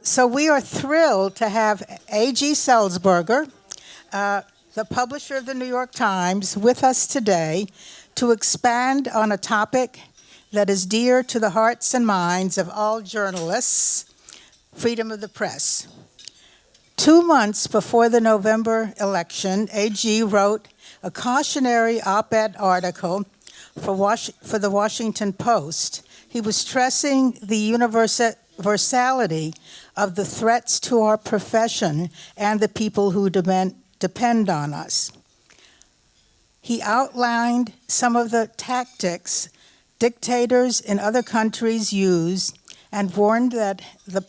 So we are thrilled to have A.G. Sulzberger, the publisher of the New York Times, with us today to expand on a topic that is dear to the hearts and minds of all journalists, freedom of the press. 2 months before the November election, A.G. wrote a cautionary op-ed article for the Washington Post. He was stressing the universality of the threats to our profession and the people who depend on us. He outlined some of the tactics dictators in other countries use and warned that the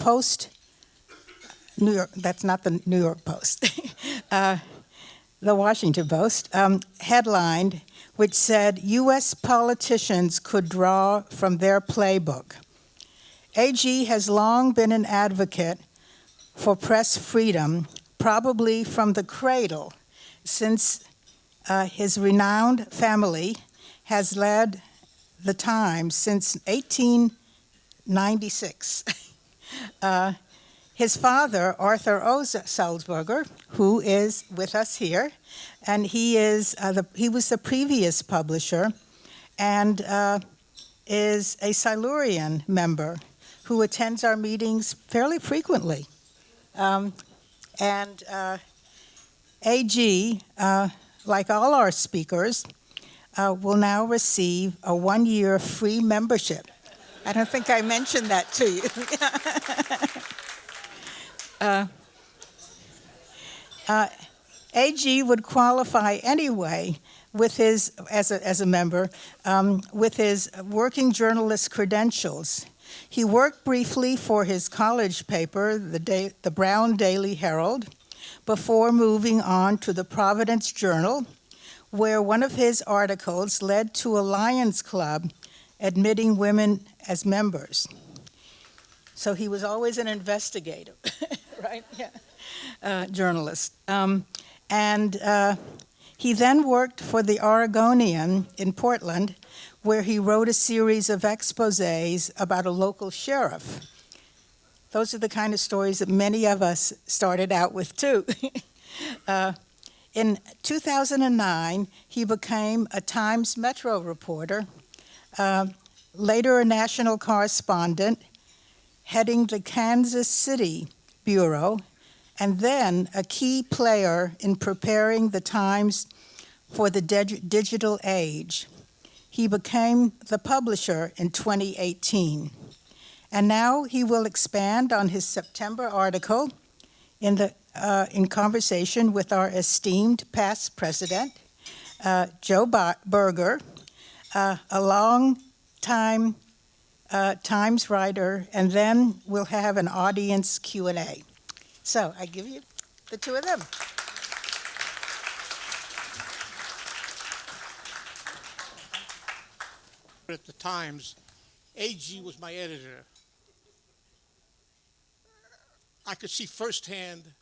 that's not the New York Post, the Washington Post, headlined, which said, U.S. politicians could draw from their playbook. A.G. has long been an advocate for press freedom, probably from the cradle, since his renowned family has led the Times since 1896. His father, Arthur O. Sulzberger, who is with us here, and he was the previous publisher and is a Silurian member who attends our meetings fairly frequently. A.G., like all our speakers, will now receive a 1-year free membership. I don't think I mentioned that to you. A.G. would qualify anyway with his, as a member, with his working journalist credentials. He worked briefly for his college paper, the Brown Daily Herald, before moving on to the Providence Journal, where one of his articles led to a Lions Club admitting women as members. So he was always an investigative, right? Yeah. Journalist. He then worked for the Oregonian in Portland, where he wrote a series of exposés about a local sheriff. Those are the kind of stories that many of us started out with, too. In 2009, he became a Times Metro reporter, later a national correspondent, heading the Kansas City Bureau, and then a key player in preparing the Times for the digital age. He became the publisher in 2018. And now he will expand on his September article in conversation with our esteemed past president, Joe Berger, a long-time Times writer, and then we'll have an audience Q&A. So I give you the two of them. At the Times, A.G. was my editor. I could see firsthand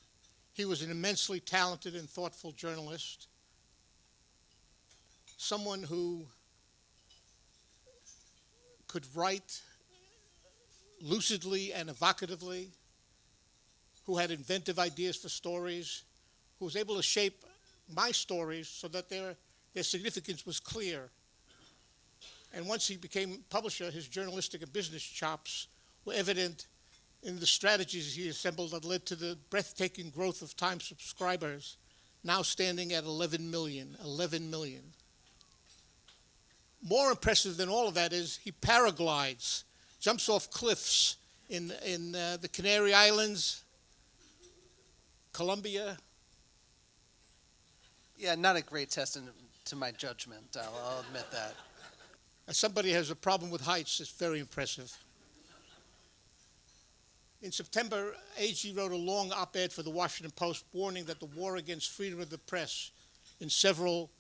he was an immensely talented and thoughtful journalist, someone who could write lucidly and evocatively, who had inventive ideas for stories, who was able to shape my stories so that their significance was clear. And once he became publisher, his journalistic and business chops were evident in the strategies he assembled that led to the breathtaking growth of Times subscribers, now standing at 11 million. More impressive than all of that is he paraglides, jumps off cliffs in the Canary Islands, Colombia. Yeah, not a great test to my judgment, I'll admit that. As somebody who has a problem with heights, it's very impressive. In September, A.G. wrote a long op-ed for the Washington Post warning that the war against freedom of the press in several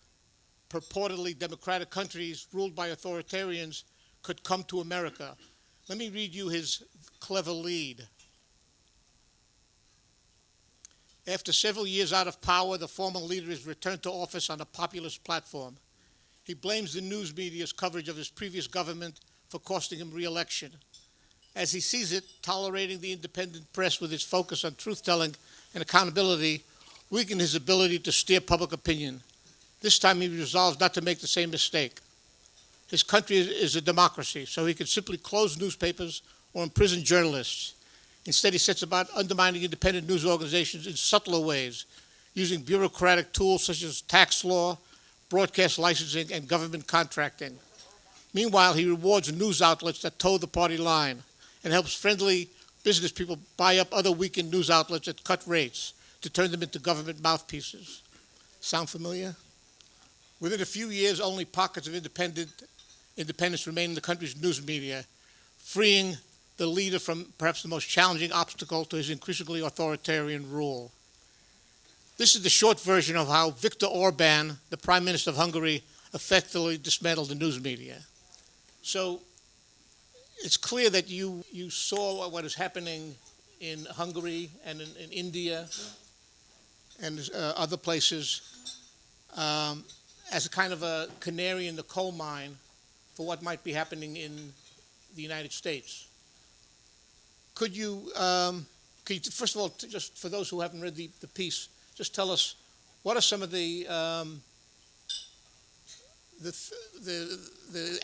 purportedly democratic countries ruled by authoritarians could come to America. Let me read you his clever lead. After several years out of power, the former leader has returned to office on a populist platform. He blames the news media's coverage of his previous government for costing him re-election. as he sees it, tolerating the independent press with its focus on truth-telling and accountability weakened his ability to steer public opinion. This time he resolves not to make the same mistake. His country is a democracy, so he could simply close newspapers or imprison journalists. Instead, he sets about undermining independent news organizations in subtler ways, using bureaucratic tools such as tax law, broadcast licensing, and government contracting. Meanwhile, he rewards news outlets that toe the party line and helps friendly business people buy up other weakened news outlets at cut rates to turn them into government mouthpieces. Sound familiar? Within a few years, only pockets of independence remain in the country's news media, freeing the leader from perhaps the most challenging obstacle to his increasingly authoritarian rule. This is the short version of how Viktor Orban, the Prime Minister of Hungary, effectively dismantled the news media. So it's clear that you saw what is happening in Hungary and in India and other places as a kind of a canary in the coal mine for what might be happening in the United States. Could you first of all, just for those who haven't read the piece, just tell us what are some of the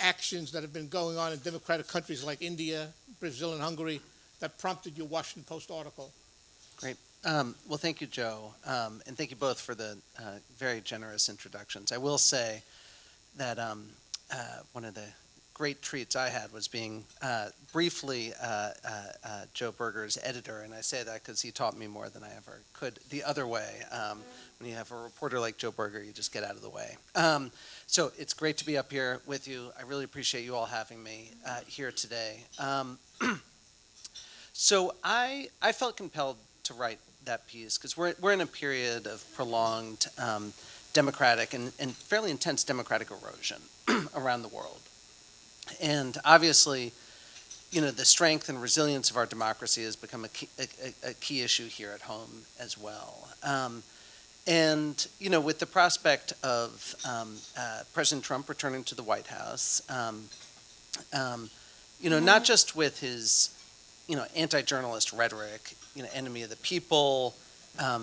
actions that have been going on in democratic countries like India, Brazil, and Hungary that prompted your Washington Post article? Great. Well, thank you, Joe, and thank you both for the very generous introductions. I will say that one of the great treats I had was being briefly Joe Berger's editor, and I say that because he taught me more than I ever could the other way. When you have a reporter like Joe Berger, you just get out of the way. So it's great to be up here with you. I really appreciate you all having me here today. So I felt compelled to write that piece because we're in a period of prolonged democratic and fairly intense democratic erosion around the world. And obviously, the strength and resilience of our democracy has become a key issue here at home as well. And with the prospect of President Trump returning to the White House, not just with his, anti-journalist rhetoric, enemy of the people,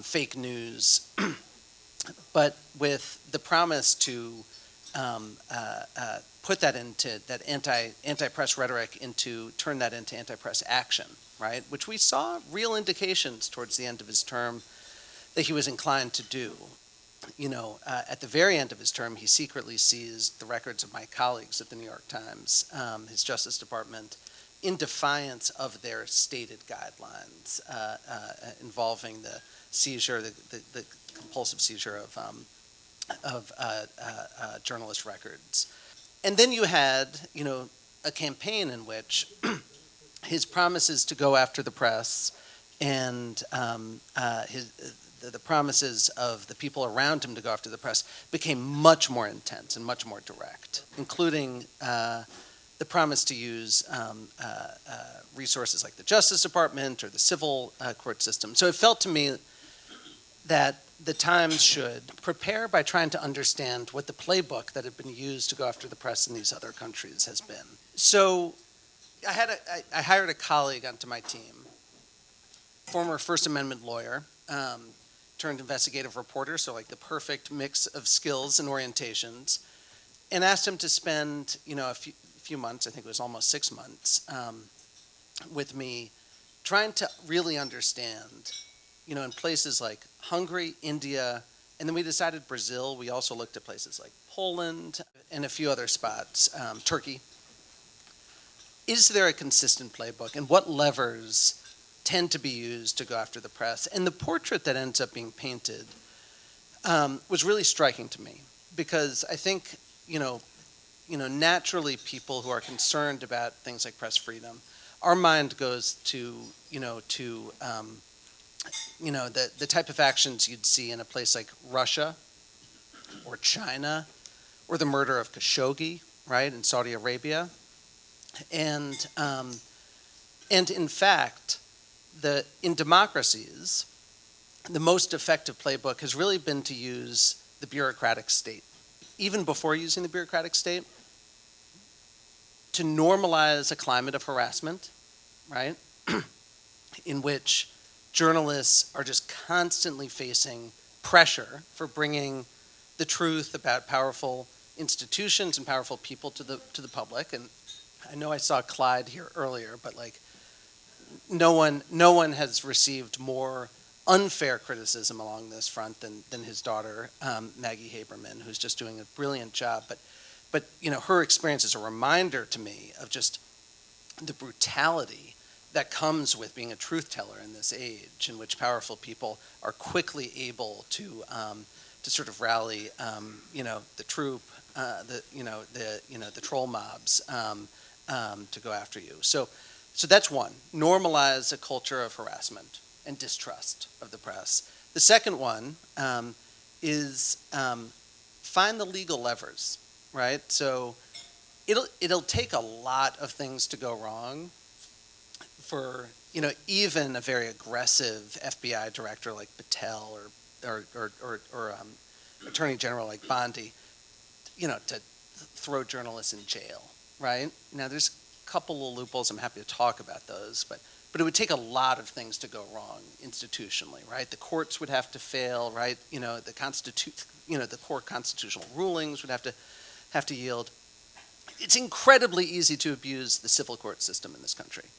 fake news, but with the promise to put that into that anti-press rhetoric turn that into anti-press action, right? Which we saw real indications towards the end of his term that he was inclined to do. At the very end of his term, he secretly seized the records of my colleagues at the New York Times, his Justice Department, in defiance of their stated guidelines involving the seizure, the compulsive seizure of journalist records. And then you had, a campaign in which his promises to go after the press and the promises of the people around him to go after the press became much more intense and much more direct, including the promise to use resources like the Justice Department or the civil court system. So it felt to me that the Times should prepare by trying to understand what the playbook that had been used to go after the press in these other countries has been. So I hired a colleague onto my team, former First Amendment lawyer, turned investigative reporter, so like the perfect mix of skills and orientations, and asked him to spend, a few months, I think it was almost 6 months, with me trying to really understand, in places like Hungary, India, and then we decided Brazil. We also looked at places like Poland and a few other spots, Turkey. Is there a consistent playbook, and what levers tend to be used to go after the press? And the portrait that ends up being painted was really striking to me, because I think, naturally people who are concerned about things like press freedom, our mind goes to, the type of actions you'd see in a place like Russia or China or the murder of Khashoggi, right, in Saudi Arabia. And in fact, in democracies, the most effective playbook has really been to use the bureaucratic state. Even before using the bureaucratic state, to normalize a climate of harassment, right? In which journalists are just constantly facing pressure for bringing the truth about powerful institutions and powerful people to the public. And I know I saw Clyde here earlier, but like no one has received more unfair criticism along this front than his daughter, Maggie Haberman, who's just doing a brilliant job. But her experience is a reminder to me of just the brutality that comes with being a truth teller in this age, in which powerful people are quickly able to sort of rally, the troop, the troll mobs to go after you. So that's one. Normalize a culture of harassment and distrust of the press. The second one is find the legal levers, right? So it'll take a lot of things to go wrong for even a very aggressive FBI director like Patel or Attorney General like Bondi, to throw journalists in jail, right? Now there's a couple of loopholes. I'm happy to talk about those, but it would take a lot of things to go wrong institutionally, right? The courts would have to fail, right? The core constitutional rulings would have to yield. It's incredibly easy to abuse the civil court system in this country.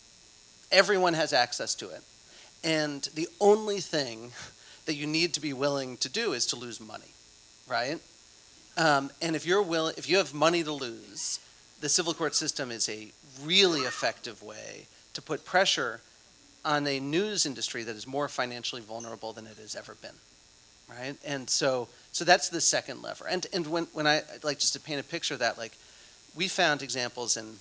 Everyone has access to it. And the only thing that you need to be willing to do is to lose money, right? And if you have money to lose, the civil court system is a really effective way to put pressure on a news industry that is more financially vulnerable than it has ever been, right? And so that's the second lever. And when I like just to paint a picture of that, like we found examples in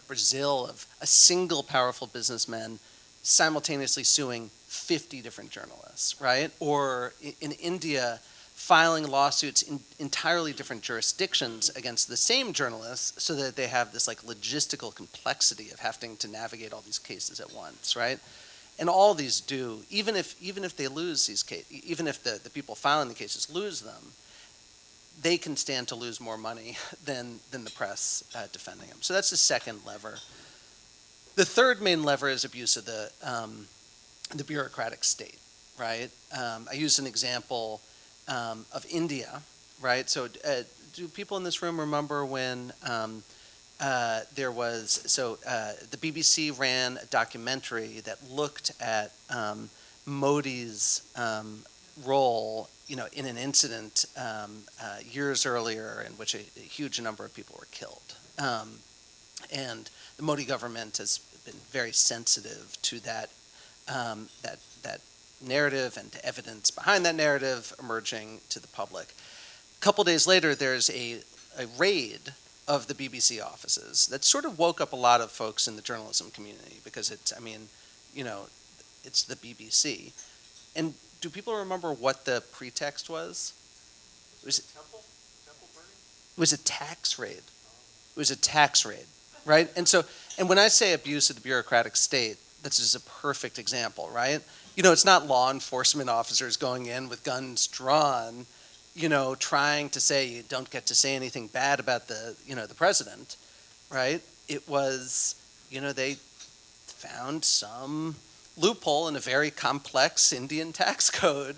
Brazil of a single powerful businessman simultaneously suing 50 different journalists, right? Or in India, filing lawsuits in entirely different jurisdictions against the same journalists so that they have this like logistical complexity of having to navigate all these cases at once, right? And all these do, even if they lose these cases, even if the people filing the cases lose them, they can stand to lose more money than the press defending them. So that's the second lever. The third main lever is abuse of the bureaucratic state, right? I use an example of India, right? So do people in this room remember when there was, the BBC ran a documentary that looked at Modi's role, in an incident years earlier in which a huge number of people were killed. And the Modi government has been very sensitive to that narrative and to evidence behind that narrative emerging to the public. A couple days later, there's a raid of the BBC offices that sort of woke up a lot of folks in the journalism community because it's the BBC. And do people remember what the pretext was? Was it temple burning? It was a tax raid. It was a tax raid, right? And when I say abuse of the bureaucratic state, that's just a perfect example, right? It's not law enforcement officers going in with guns drawn, trying to say you don't get to say anything bad about the president, right? It was, they found some loophole in a very complex Indian tax code,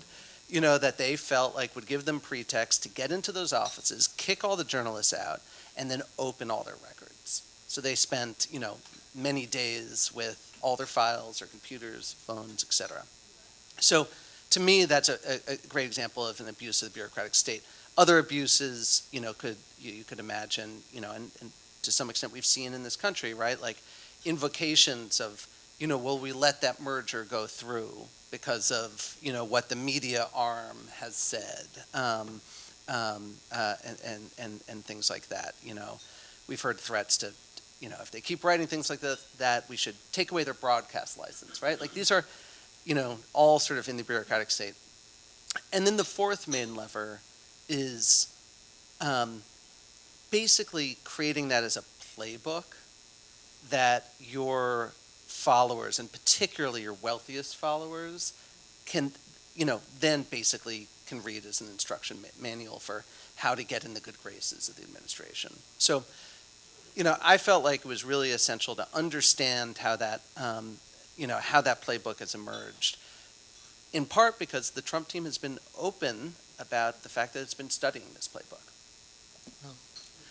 that they felt like would give them pretext to get into those offices, kick all the journalists out, and then open all their records. So they spent, many days with all their files, their computers, phones, etc. So to me, that's a great example of an abuse of the bureaucratic state. Other abuses, you could imagine, and to some extent we've seen in this country, right? Like invocations of, will we let that merger go through because of, what the media arm has said, and things like that. We've heard threats to, if they keep writing things like that, we should take away their broadcast license, right? Like these are, all sort of in the bureaucratic state. And then the fourth main lever is basically creating that as a playbook that your followers, and particularly your wealthiest followers, can, then basically can read as an instruction manual for how to get in the good graces of the administration. So, I felt like it was really essential to understand how that, how that playbook has emerged. In part because the Trump team has been open about the fact that it's been studying this playbook.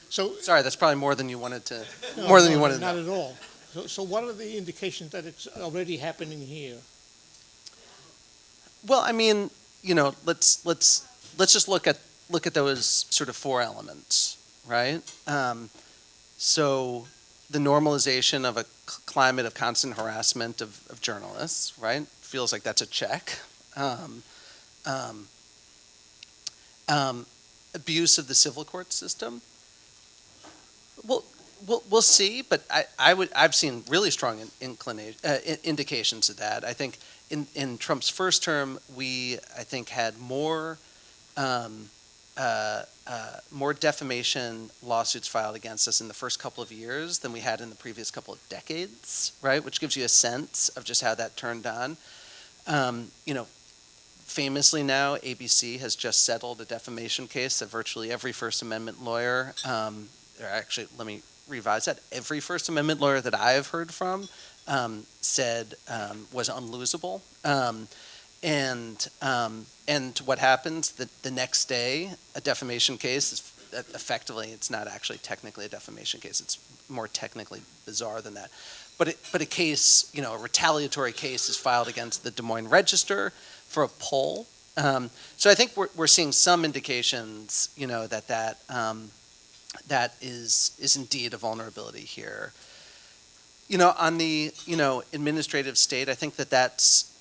So, Sorry, that's probably more than you wanted to. no, More than no, you wanted to not know. at all. So what are the indications that it's already happening here? Well, I mean, let's just look at those sort of four elements, right? So the normalization of a climate of constant harassment of journalists, right? Feels like that's a check. Abuse of the civil court system. We'll see, but I've seen really strong indications of that. I think in Trump's first term, I think had more defamation lawsuits filed against us in the first couple of years than we had in the previous couple of decades, right? Which gives you a sense of just how that turned on. Famously now, ABC has just settled a defamation case that virtually every First Amendment lawyer, let me revise that, every First Amendment lawyer that I have heard from said was unlosable. And what happens the next day, a defamation case is effectively, it's not actually technically a defamation case, it's more technically bizarre than that. But a case, a retaliatory case is filed against the Des Moines Register for a poll. So I think we're seeing some indications, that is indeed a vulnerability here. On the, administrative state, I think that's,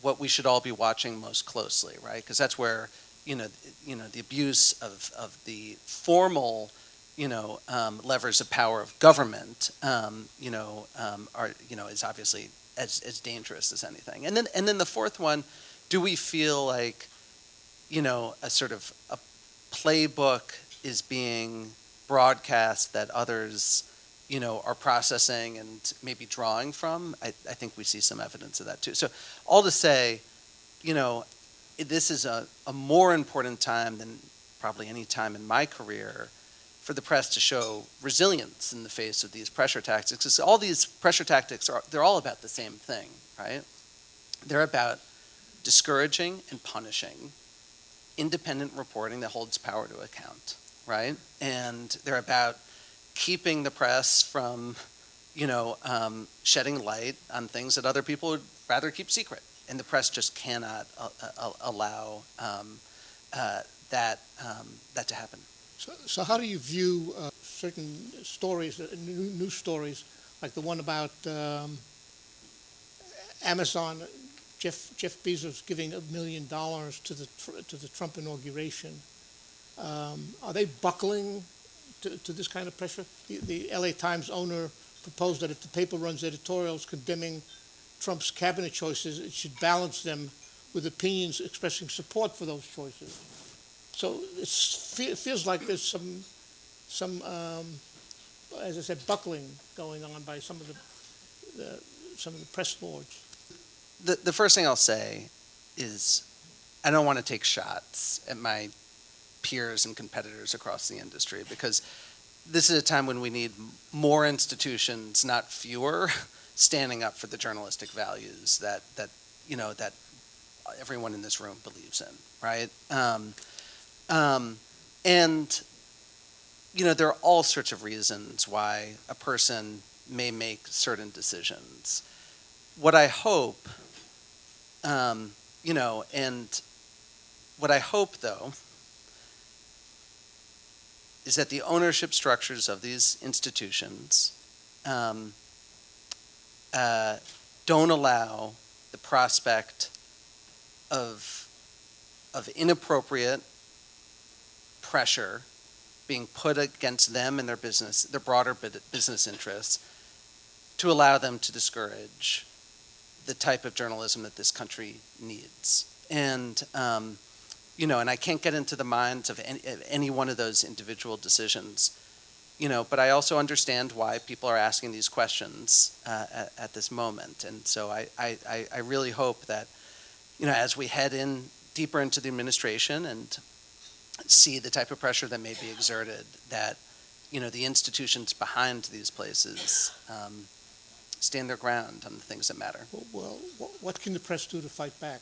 what we should all be watching most closely, right? Because that's where, the abuse of the formal, levers of power of government, are, is obviously as dangerous as anything. And then the fourth one, do we feel like, a sort of a playbook is being broadcast that others, are processing and maybe drawing from? I think we see some evidence of that too. So all to say, this is a more important time than probably any time in my career for the press to show resilience in the face of these pressure tactics. Because all these pressure tactics they're all about the same thing, right? They're about discouraging and punishing independent reporting that holds power to account, right? And they're about keeping the press from, shedding light on things that other people would rather keep secret. And the press just cannot allow that to happen. So how do you view certain stories, news stories, like the one about Amazon, Jeff Bezos giving $1 million to the Trump inauguration? Are they buckling to this kind of pressure? The LA Times owner proposed that if the paper runs editorials condemning Trump's cabinet choices, it should balance them with opinions expressing support for those choices. So it feels like there's some as I said, buckling going on by some of the press lords. The first thing I'll say is I don't want to take shots at my peers and competitors across the industry, because this is a time when we need more institutions, not fewer, standing up for the journalistic values that everyone in this room believes in, right? And there are all sorts of reasons why a person may make certain decisions. What I hope, and what I hope though, is that the ownership structures of these institutions don't allow the prospect of inappropriate pressure being put against them and their business, their broader business interests, to allow them to discourage the type of journalism that this country needs. And and I can't get into the minds of any one of those individual decisions, but I also understand why people are asking these questions at this moment. And so I really hope that, as we head in deeper into the administration and see the type of pressure that may be exerted, that the institutions behind these places stand their ground on the things that matter. Well, what can the press do to fight back?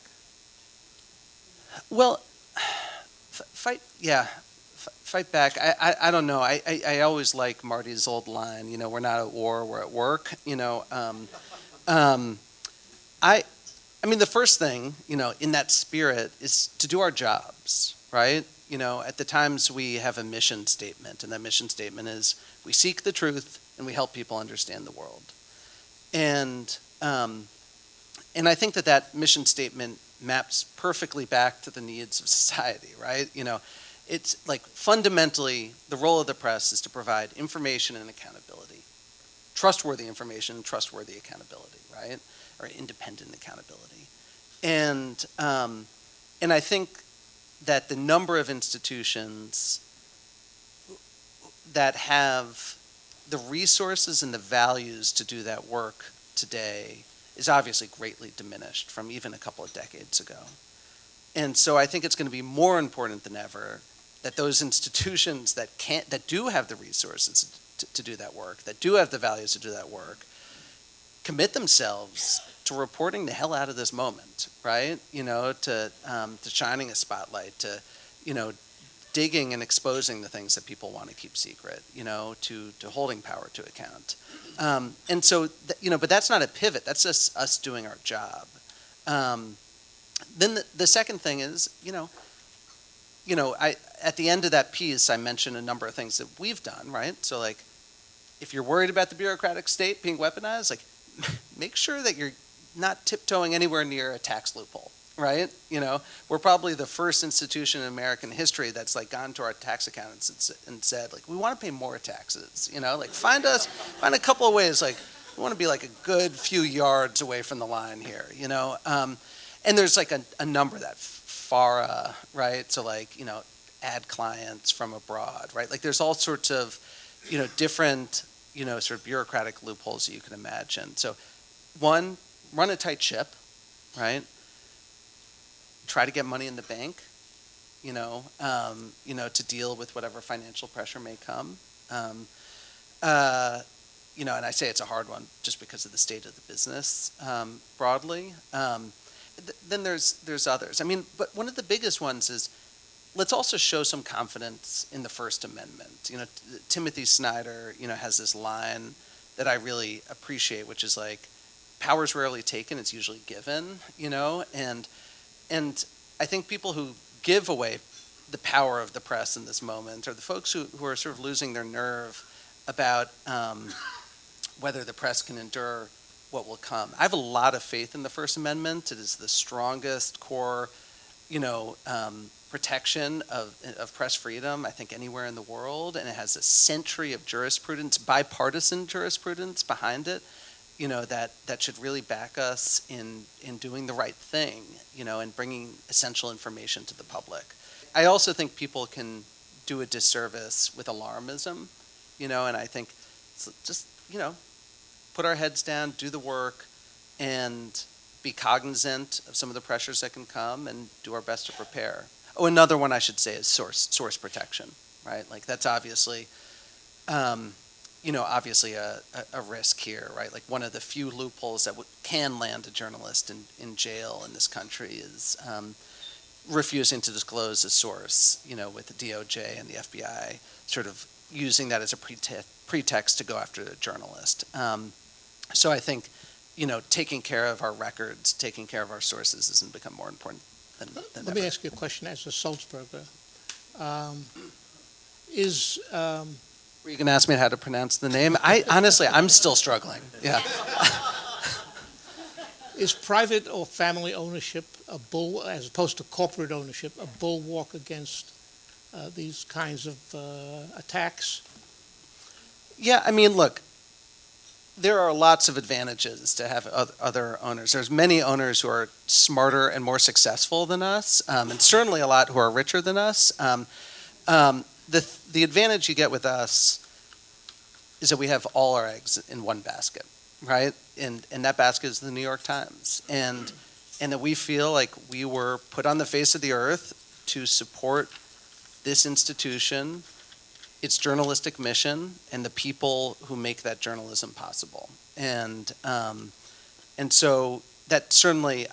Well, fight back. I don't know. I always like Marty's old line, we're not at war, we're at work. I mean, the first thing, in that spirit is to do our jobs, right? At the Times we have a mission statement, and that mission statement is we seek the truth and we help people understand the world. And I think that mission statement maps perfectly back to the needs of society, right? It's like fundamentally the role of the press is to provide information and accountability, trustworthy information, trustworthy accountability, right? Or independent accountability. And I think that the number of institutions that have the resources and the values to do that work today is obviously greatly diminished from even a couple of decades ago. And so I think it's going to be more important than ever that those institutions that do have the resources to do that work, that do have the values to do that work, commit themselves to reporting the hell out of this moment, right? To shining a spotlight, to digging and exposing the things that people want to keep secret, to holding power to account. And so, but that's not a pivot. That's just us doing our job. Then the second thing is, at the end of that piece, I mentioned a number of things that we've done, right? So, like, if you're worried about the bureaucratic state being weaponized, like, make sure that you're not tiptoeing anywhere near a tax loophole, right? We're probably the first institution in American history that's like gone to our tax accountants and said, like, we want to pay more taxes, like find a couple of ways, like we want to be like a good few yards away from the line here, and there's like a number that FARA, right? So like, add clients from abroad, right? Like there's all sorts of, different, sort of bureaucratic loopholes that you can imagine. So one, run a tight ship, right? Try to get money in the bank, to deal with whatever financial pressure may come. And I say it's a hard one just because of the state of the business broadly. Then there's others. I mean, but one of the biggest ones is let's also show some confidence in the First Amendment. Timothy Snyder, has this line that I really appreciate, which is like, power's rarely taken, it's usually given, and I think people who give away the power of the press in this moment are the folks who are sort of losing their nerve about whether the press can endure what will come. I have a lot of faith in the First Amendment. It is the strongest core, protection of press freedom, I think, anywhere in the world, and it has a century of jurisprudence, bipartisan jurisprudence behind it, that should really back us in doing the right thing, and bringing essential information to the public. I also think people can do a disservice with alarmism, and I think just, put our heads down, do the work, and be cognizant of some of the pressures that can come and do our best to prepare. Oh, another one I should say is source protection, right? Like that's obviously, obviously a risk here, right? Like one of the few loopholes that can land a journalist in jail in this country is refusing to disclose a source, with the DOJ and the FBI sort of using that as a pretext to go after a journalist. So I think, taking care of our records, taking care of our sources has become more important than Let ever. me ask you a question as a Sulzberger. Were you going to ask me how to pronounce the name? Honestly, I'm still struggling. Yeah. Is private or family ownership as opposed to corporate ownership, a bulwark against these kinds of attacks? Yeah, I mean, look, there are lots of advantages to have other owners. There's many owners who are smarter and more successful than us, and certainly a lot who are richer than us. The advantage you get with us is that we have all our eggs in one basket, right? And that basket is the New York Times. And that we feel like we were put on the face of the earth to support this institution its journalistic mission and the people who make that journalism possible. And so that certainly,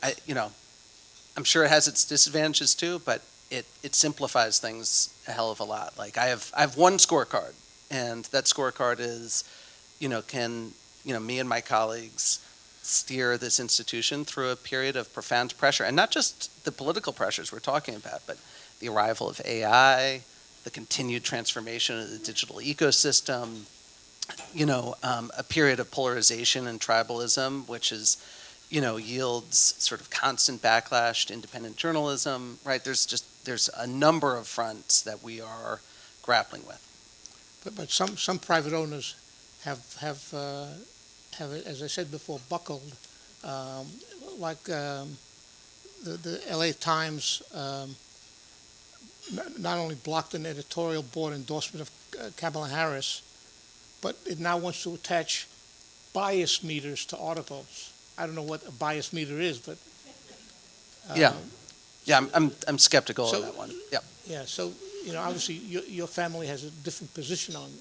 I'm sure it has its disadvantages too, but it simplifies things a hell of a lot. Like I have one scorecard, and that scorecard is, can me and my colleagues steer this institution through a period of profound pressure, and not just the political pressures we're talking about, but the arrival of AI, the continued transformation of the digital ecosystem, a period of polarization and tribalism, which is, yields sort of constant backlash to independent journalism, right? There's a number of fronts that we are grappling with. But some private owners have, as I said before, buckled, like the LA Times not only blocked an editorial board endorsement of Kamala Harris, but it now wants to attach bias meters to articles. I don't know what a bias meter is, but Yeah, I'm skeptical of that one. Yeah. yeah. So obviously your family has a different position on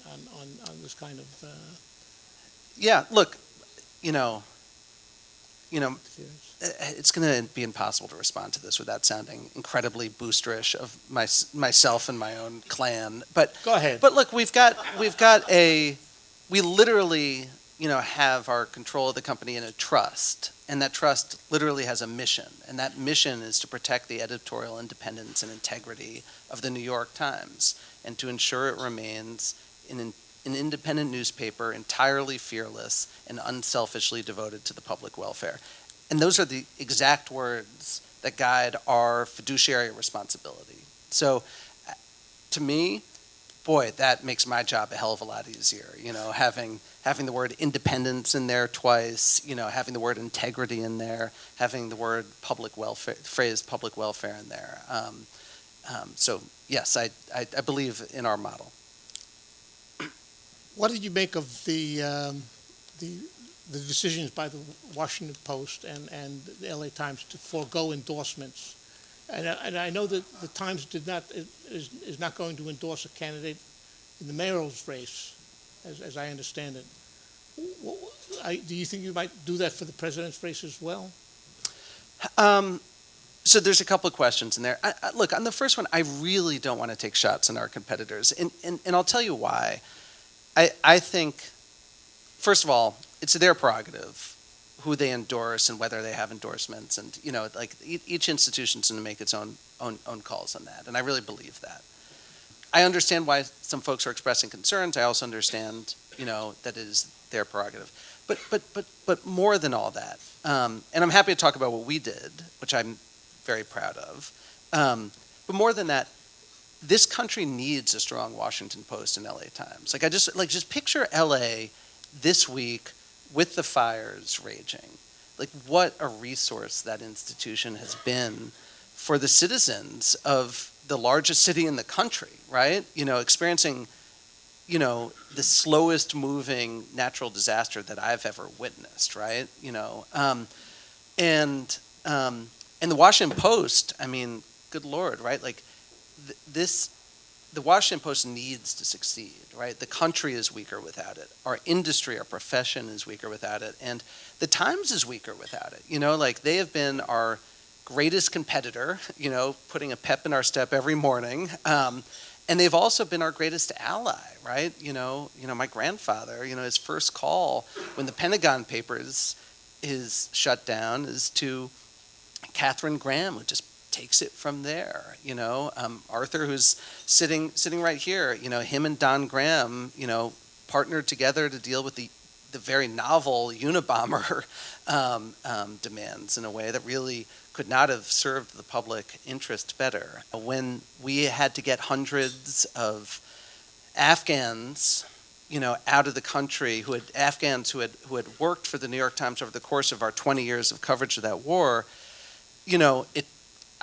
this kind of. Yeah. Look, Interference. it's going to be impossible to respond to this without sounding incredibly boosterish of myself and my own clan. But Go ahead. But look, we literally, have our control of the company in a trust, and that trust literally has a mission, and that mission is to protect the editorial independence and integrity of the New York Times, and to ensure it remains an independent newspaper entirely fearless and unselfishly devoted to the public welfare. And those are the exact words that guide our fiduciary responsibility. So to me, boy, that makes my job a hell of a lot easier, having the word independence in there twice, having the word integrity in there, having the word public welfare, phrase public welfare in there. So yes, I believe in our model. What did you make of the decisions by the Washington Post and the LA Times to forego endorsements? And I know that the Times is not going to endorse a candidate in the mayoral's race, as I understand it. Do you think you might do that for the president's race as well? So there's a couple of questions in there. Look, on the first one, I really don't want to take shots at our competitors, and I'll tell you why. I think, first of all, it's their prerogative who they endorse and whether they have endorsements, and each institution's going to make its own calls on that, and I really believe that. I understand why some folks are expressing concerns. I also understand, that it is their prerogative. But more than all that, and I'm happy to talk about what we did, which I'm very proud of. But more than that, this country needs a strong Washington Post and LA Times. Just picture LA this week with the fires raging. What a resource that institution has been for the citizens of the largest city in the country, right? Experiencing, the slowest moving natural disaster that I've ever witnessed, right? And the Washington Post, good Lord, right? The Washington Post needs to succeed, right? The country is weaker without it. Our industry, our profession is weaker without it. And the Times is weaker without it. They have been our greatest competitor, putting a pep in our step every morning. And they've also been our greatest ally, right? My grandfather, his first call when the Pentagon Papers is shut down is to Catherine Graham, who just takes it from there. Arthur, who's sitting right here, him and Don Graham, partnered together to deal with the very novel Unabomber demands in a way that really could not have served the public interest better. When we had to get hundreds of Afghans, out of the country, Afghans who had worked for the New York Times over the course of our 20 years of coverage of that war,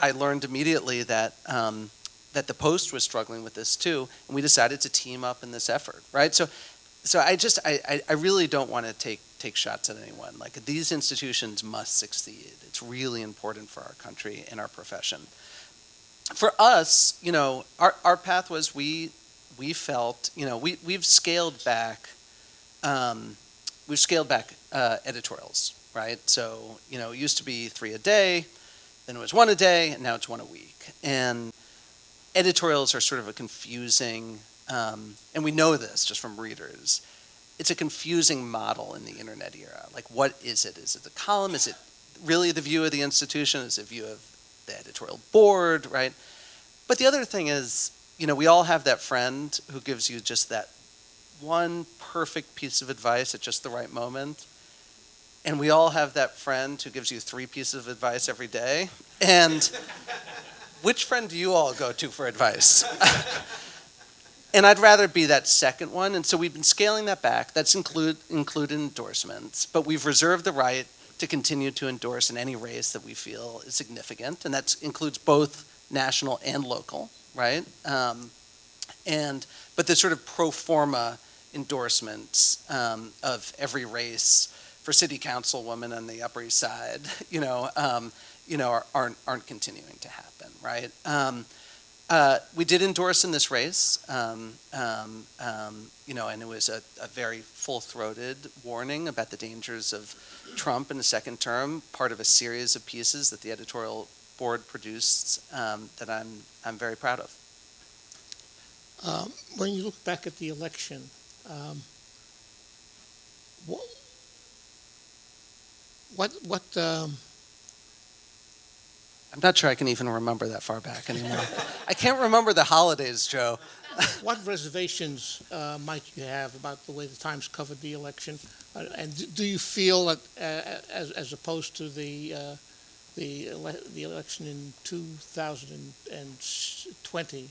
I learned immediately that the Post was struggling with this too, and we decided to team up in this effort, right? So I really don't want to take shots at anyone. These institutions must succeed. It's really important for our country and our profession. For us, our path was we we felt, we've scaled back, editorials, right? So, it used to be 3 a day, then it was 1 a day, and now it's 1 a week. And editorials are sort of a confusing, and we know this just from readers, it's a confusing model in the internet era. Like, what is it? Is it the column? Is it really the view of the institution? Is it a view of the editorial board, right? But the other thing is, we all have that friend who gives you just that one perfect piece of advice at just the right moment. And we all have that friend who gives you 3 pieces of advice every day. And which friend do you all go to for advice? And I'd rather be that second one. And so we've been scaling that back. That's included endorsements. But we've reserved the right to continue to endorse in any race that we feel is significant. And that includes both national and local, right? But the sort of pro forma endorsements of every race for city councilwomen on the Upper East Side, aren't continuing to happen, right? We did endorse in this race, and it was a very full-throated warning about the dangers of Trump in the second term, part of a series of pieces that the editorial board produced that I'm very proud of. When you look back at the election, what I'm not sure I can even remember that far back anymore. I can't remember the holidays, Joe. what reservations might you have about the way the Times covered the election? And do you feel that, as opposed to the election in 2020,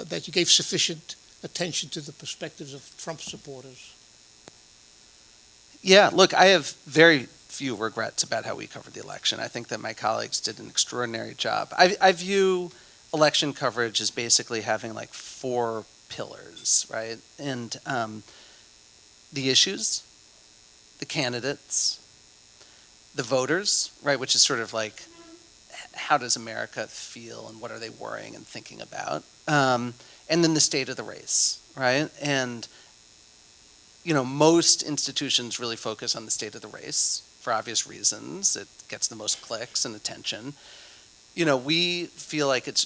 that you gave sufficient attention to the perspectives of Trump supporters? Yeah, look, I have very few regrets about how we covered the election. I think that my colleagues did an extraordinary job. I view election coverage as basically having like 4 pillars, right? And the issues, the candidates, the voters, right, which is sort of like, how does America feel and what are they worrying and thinking about? And then the state of the race, right? And, most institutions really focus on the state of the race for obvious reasons. It gets the most clicks and attention. We feel like it's,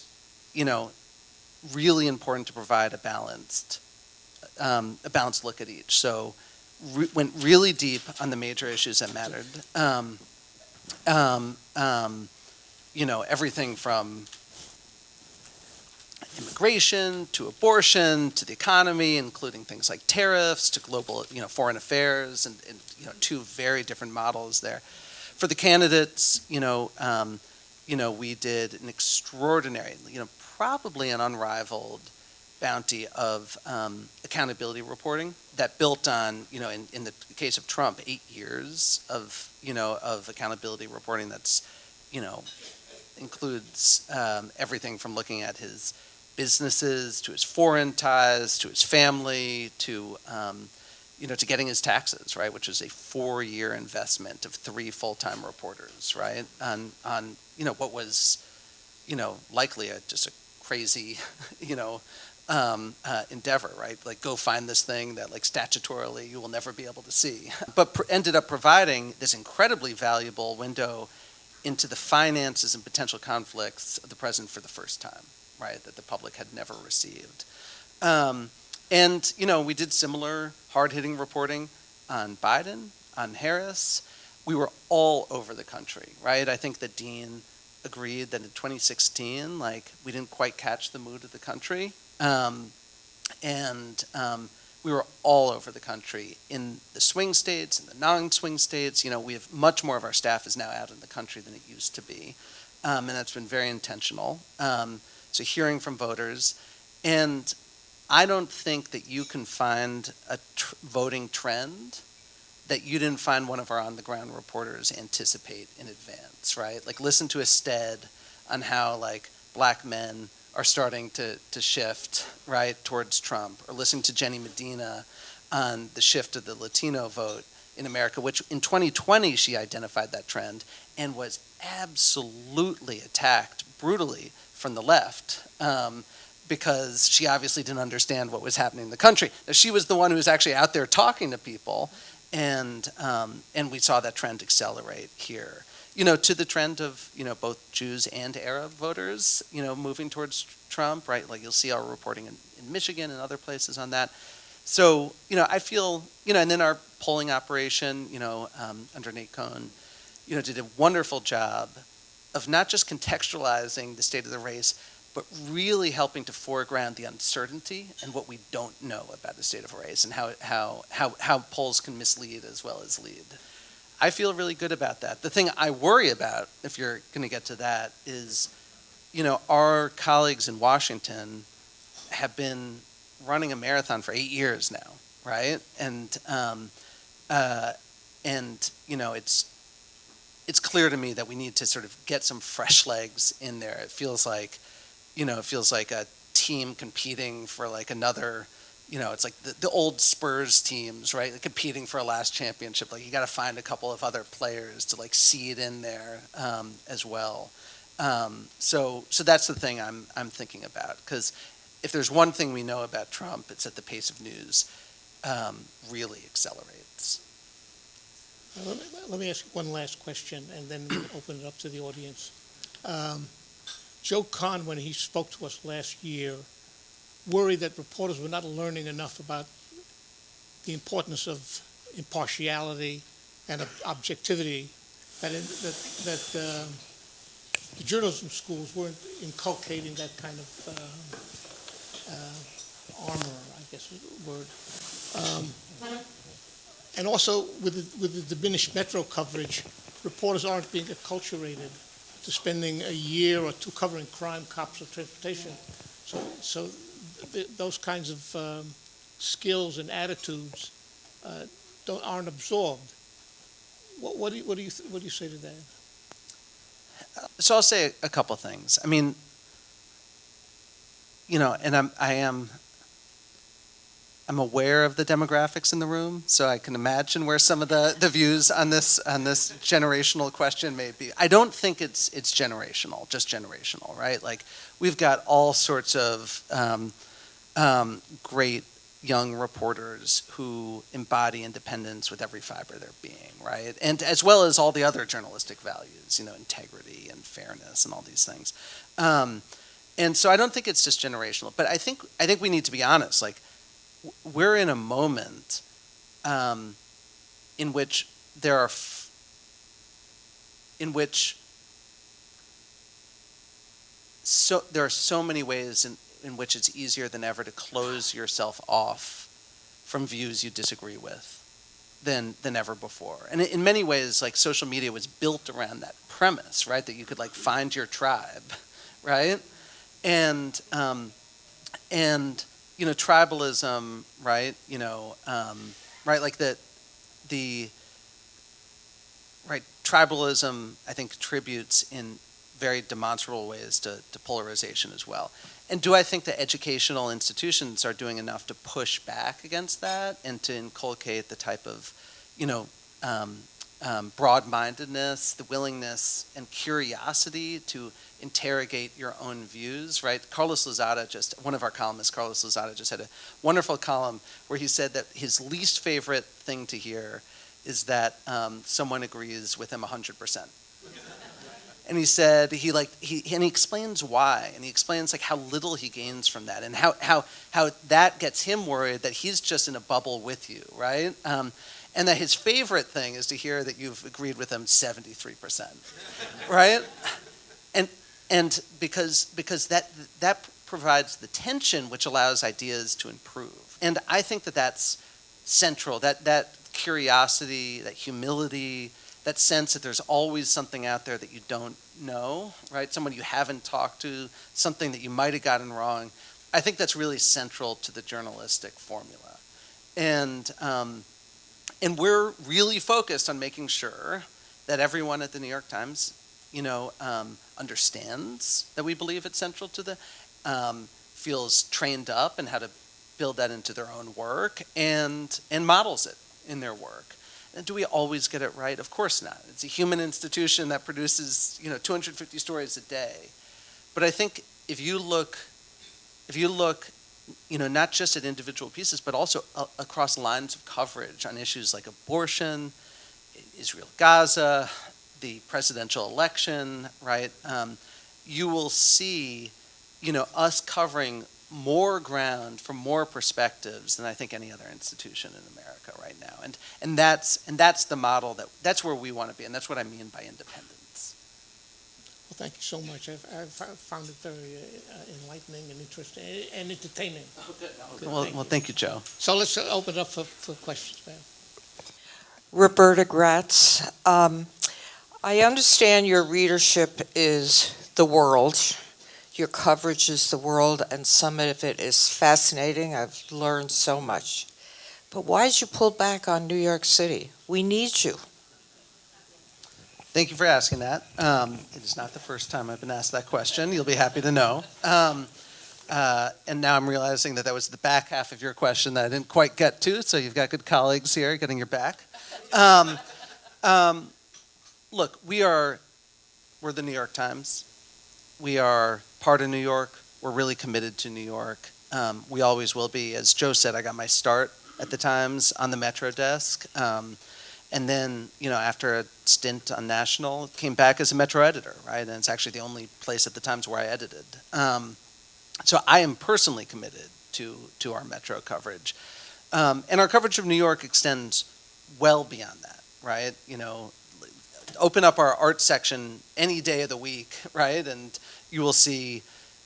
really important to provide a balanced look at each. So went really deep on the major issues that mattered. Everything from immigration to abortion to the economy, including things like tariffs, to global, foreign affairs, and 2 very different models there. For the candidates, we did an extraordinary, probably an unrivaled bounty of accountability reporting that built on, in the case of Trump, 8 years of accountability reporting that's, includes everything from looking at his businesses to his foreign ties to his family to to getting his taxes, right, which is a 4-year investment of 3 full-time reporters, right, on what was likely just a crazy endeavor, right, like go find this thing that like statutorily you will never be able to see, but ended up providing this incredibly valuable window into the finances and potential conflicts of the president for the first time, right, that the public had never received. And we did similar hard-hitting reporting on Biden, on Harris. We were all over the country, right? I think that Dean agreed that in 2016, we didn't quite catch the mood of the country. We were all over the country in the swing states, in the non-swing states. We have much more of our staff is now out in the country than it used to be. And that's been very intentional. So hearing from voters. And I don't think that you can find a voting trend that you didn't find one of our on-the-ground reporters anticipate in advance, right? Like listen to Ested on how black men are starting to shift, right, towards Trump, or listening to Jenny Medina on the shift of the Latino vote in America, which in 2020 she identified that trend and was absolutely attacked brutally from the left. because she obviously didn't understand what was happening in the country. Now, she was the one who was actually out there talking to people, and we saw that trend accelerate here. To the trend of, both Jews and Arab voters, moving towards Trump, right? Like you'll see our reporting in Michigan and other places on that. So, I feel, and then our polling operation, under Nate Cohn, did a wonderful job of not just contextualizing the state of the race, but really helping to foreground the uncertainty and what we don't know about the state of a race and how polls can mislead as well as lead. I feel really good about that. The thing I worry about, if you're going to get to that, is, our colleagues in Washington have been running a marathon for 8 years now, right? And it's clear to me that we need to sort of get some fresh legs in there. It feels like a team competing for like another. It's like the old Spurs teams, right? Like competing for a last championship. Like you got to find a couple of other players to like seed in there as well. So that's the thing I'm thinking about. Because if there's one thing we know about Trump, it's that the pace of news really accelerates. Let me ask you one last question, and then we'll open it up to the audience. Joe Kahn, when he spoke to us last year, worried that reporters were not learning enough about the importance of impartiality and objectivity, that the journalism schools weren't inculcating that kind of armor, I guess is the word. And also, with the diminished metro coverage, reporters aren't being acculturated to spending a year or two covering crime, cops, or transportation. So those kinds of skills and attitudes aren't absorbed. What do you say to that? So I'll say a couple things. I mean, and I'm aware of the demographics in the room, so I can imagine where some of the views on this generational question may be. I don't think it's generational, just generational, right? Like we've got all sorts of great young reporters who embody independence with every fiber of their being, right? And as well as all the other journalistic values, integrity and fairness and all these things. And so I don't think it's just generational, but I think we need to be honest. Like we're in a moment in which there are so many ways in which it's easier than ever to close yourself off from views you disagree with than ever before. And in many ways, like social media was built around that premise, right? That you could like find your tribe, right? And tribalism, right? Right, like tribalism, I think, contributes in very demonstrable ways to polarization as well. And do I think that educational institutions are doing enough to push back against that and to inculcate the type of, broad-mindedness, the willingness and curiosity to interrogate your own views, right? One of our columnists, Carlos Lozada, just had a wonderful column where he said that his least favorite thing to hear is that someone agrees with him 100%. And he said he explains why, and he explains like how little he gains from that, and how that gets him worried that he's just in a bubble with you, right? And that his favorite thing is to hear that you've agreed with him 73%, right? And because that provides the tension which allows ideas to improve, and I think that's central. That curiosity, that humility, that sense that there's always something out there that you don't know, right? Someone you haven't talked to, something that you might have gotten wrong. I think that's really central to the journalistic formula. And we're really focused on making sure that everyone at the New York Times, understands that we believe it's central to the, feels trained up in how to build that into their own work and models it in their work. And do we always get it right? Of course not. It's a human institution that produces, 250 stories a day. But I think if you look if you look, not just at individual pieces, but also across lines of coverage on issues like abortion, Israel-Gaza, the presidential election, right? You will see, us covering more ground from more perspectives than I think any other institution in America right now, and that's the model that's where we want to be, and that's what I mean by independence. Well, thank you so much. I've found it very enlightening and interesting and entertaining. Oh, good. Well, thank you, Joe. So let's open it up for questions, ma'am. Roberta Gratz. I understand your readership is the world. Your coverage is the world, and some of it is fascinating. I've learned so much. But why did you pull back on New York City? We need you. Thank you for asking that. It is not the first time I've been asked that question. You'll be happy to know. And now I'm realizing that was the back half of your question that I didn't quite get to, so you've got good colleagues here getting your back. Look, we're the New York Times. We are part of New York. We're really committed to New York. We always will be. As Joe said, I got my start at the Times on the Metro desk. And then, after a stint on National, came back as a Metro editor, right? And it's actually the only place at the Times where I edited. So I am personally committed to our Metro coverage. And our coverage of New York extends well beyond that, right? Open up our art section any day of the week, right? And you will see,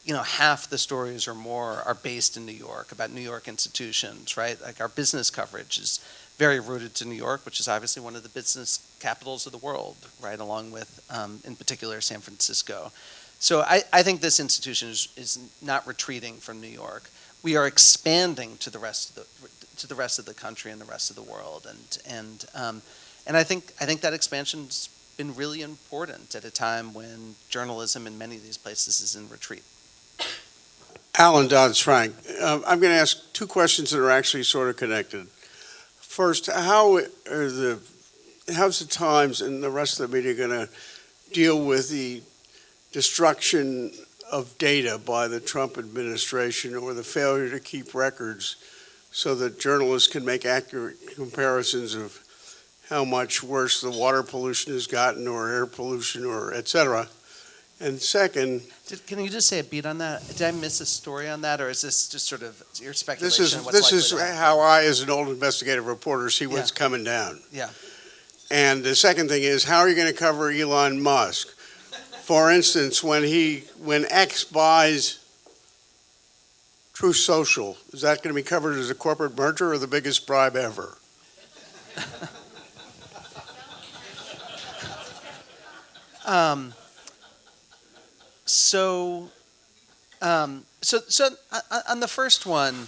half the stories or more are based in New York, about New York institutions, right? Like our business coverage is very rooted to New York, which is obviously one of the business capitals of the world, right? Along with, in particular, San Francisco. So I think this institution is not retreating from New York. We are expanding to the rest of the country and the rest of the world, and I think that expansion's been really important at a time when journalism in many of these places is in retreat. Alan Dodds-Frank. I'm going to ask two questions that are actually sort of connected. First, how's the Times and the rest of the media going to deal with the destruction of data by the Trump administration, or the failure to keep records so that journalists can make accurate comparisons of how much worse the water pollution has gotten, or air pollution, or et cetera? And second, Can you just say a beat on that? Did I miss a story on that, or is this just sort of your speculation? this is how I, as an old investigative reporter, see what's coming down. Yeah. And the second thing is, how are you going to cover Elon Musk? For instance, when X buys Truth Social, is that going to be covered as a corporate merger or the biggest bribe ever? So on the first one,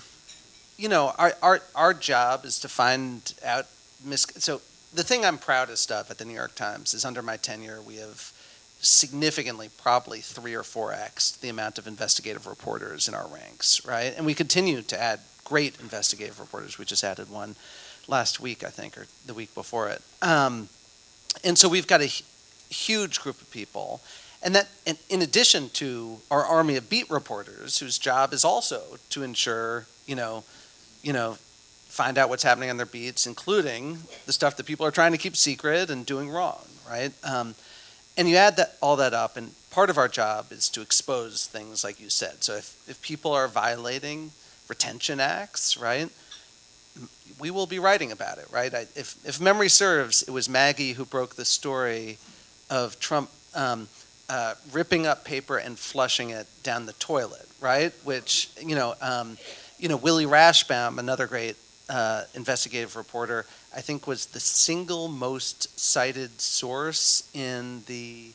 our job is to find out. So the thing I'm proudest of at the New York Times is, under my tenure, we have significantly, probably 3 or 4x the amount of investigative reporters in our ranks, right? And we continue to add great investigative reporters. We just added one last week, I think, or the week before it. And so we've got a huge group of people. And that, in addition to our army of beat reporters, whose job is also to ensure, find out what's happening on their beats, including the stuff that people are trying to keep secret and doing wrong, right? And you add all that up, and part of our job is to expose things like you said. So if people are violating retention acts, right, we will be writing about it, right? If memory serves, it was Maggie who broke the story of Trump ripping up paper and flushing it down the toilet, right? Which, Willie Rashbaum, another great investigative reporter, I think was the single most cited source in the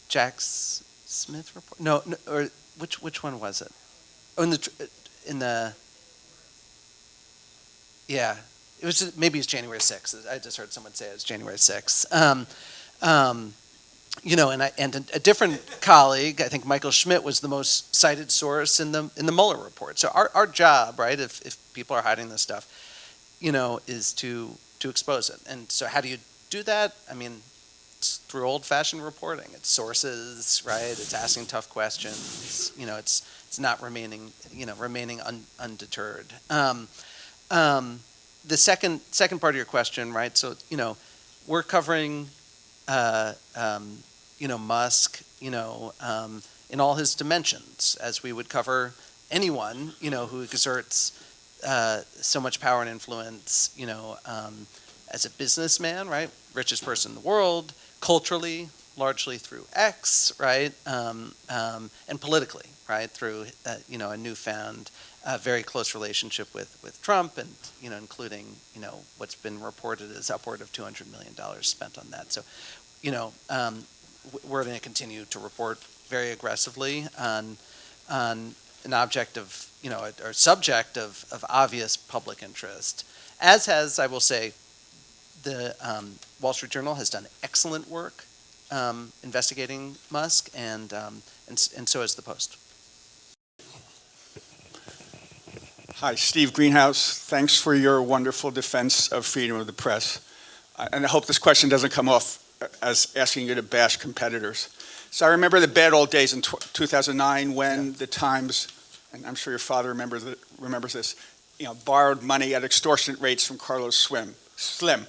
Jack Smith report. No, or which one was it? Oh, yeah, it was maybe it's January 6th. I just heard someone say it was January 6th. And a different colleague, I think Michael Schmidt, was the most cited source in the Mueller report. So our job, right, if people are hiding this stuff, is to expose it. And so how do you do that? I mean, it's through old-fashioned reporting. It's sources, right? It's asking tough questions. It's not remaining undeterred. The second part of your question, right? So, we're covering, Musk, in all his dimensions, as we would cover anyone, who exerts so much power and influence, as a businessman, right? Richest person in the world, culturally, largely through X, right? And politically, right? Through, a newfound, very close relationship with Trump and, including, what's been reported as upward of $200 million spent on that. So, we're going to continue to report very aggressively on an object of, or subject of obvious public interest, as has, I will say, the Wall Street Journal has done excellent work investigating Musk, and so has the Post. Hi, Steve Greenhouse. Thanks for your wonderful defense of freedom of the press. And I hope this question doesn't come off as asking you to bash competitors. So I remember the bad old days in 2009 when the Times, and I'm sure your father remembers this, borrowed money at extortionate rates from Carlos Slim.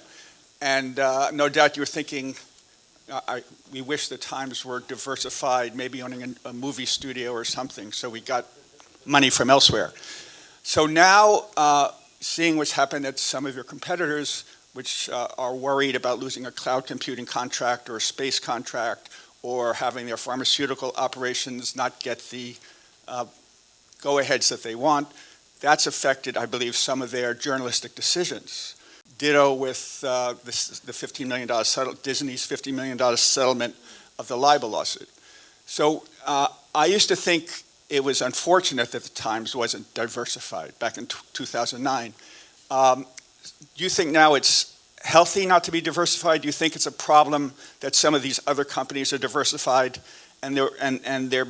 And no doubt you were thinking, we wish the Times were diversified, maybe owning a movie studio or something, so we got money from elsewhere. So now, seeing what's happened at some of your competitors, which are worried about losing a cloud computing contract or a space contract, or having their pharmaceutical operations not get the go-aheads that they want, that's affected, I believe, some of their journalistic decisions. Ditto with the $15 million Disney's $50 million settlement of the libel lawsuit. So I used to think it was unfortunate that the Times wasn't diversified back in 2009. Do you think now it's healthy not to be diversified? Do you think it's a problem that some of these other companies are diversified and their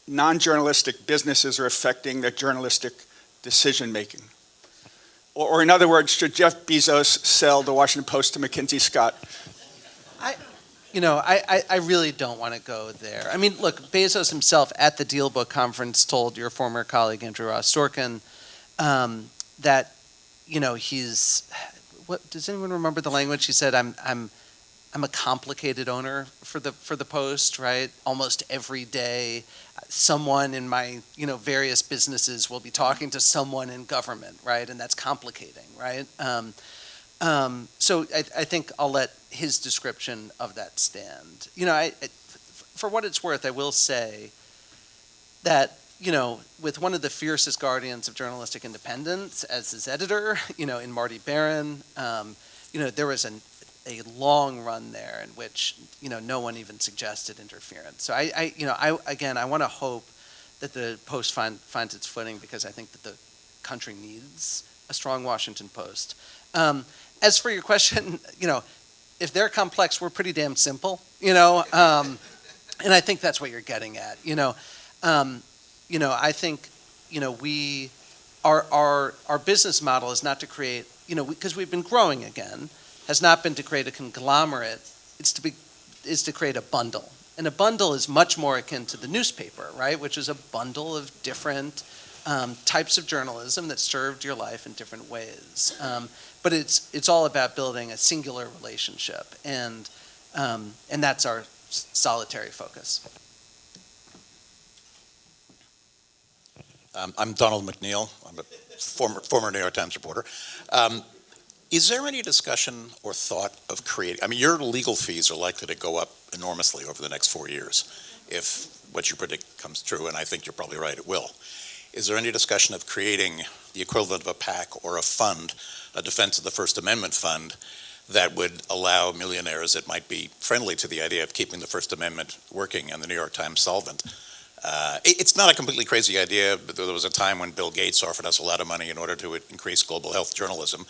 non-journalistic businesses are affecting their journalistic decision-making? Or in other words, should Jeff Bezos sell the Washington Post to McKinsey Scott? I really don't want to go there. I mean, look, Bezos himself at the Deal Book Conference told your former colleague Andrew Ross Sorkin that, he's, what does anyone remember the language? He said, I'm a complicated owner for the Post, right? Almost every day, someone in my various businesses will be talking to someone in government, right? And that's complicating, right? So I think I'll let his description of that stand. For what it's worth, I will say that, with one of the fiercest guardians of journalistic independence as his editor, in Marty Baron, there was a long run there in which, no one even suggested interference. So I want to hope that the Post finds its footing, because I think that the country needs a strong Washington Post. As for your question, if they're complex, we're pretty damn simple, and I think that's what you're getting at. I think, our business model is not to create, because we've been growing again, has not been to create a conglomerate. It's to create a bundle, and a bundle is much more akin to the newspaper, right? Which is a bundle of different types of journalism that served your life in different ways. But it's all about building a singular relationship, and that's our solitary focus. I'm Donald McNeil. I'm a former New York Times reporter. Is there any discussion or thought of creating, your legal fees are likely to go up enormously over the next 4 years if what you predict comes true, and I think you're probably right, it will. Is there any discussion of creating the equivalent of a PAC or a fund, a Defense of the First Amendment fund, that would allow millionaires that might be friendly to the idea of keeping the First Amendment working and the New York Times solvent? It's not a completely crazy idea, but there was a time when Bill Gates offered us a lot of money in order to increase global health journalism,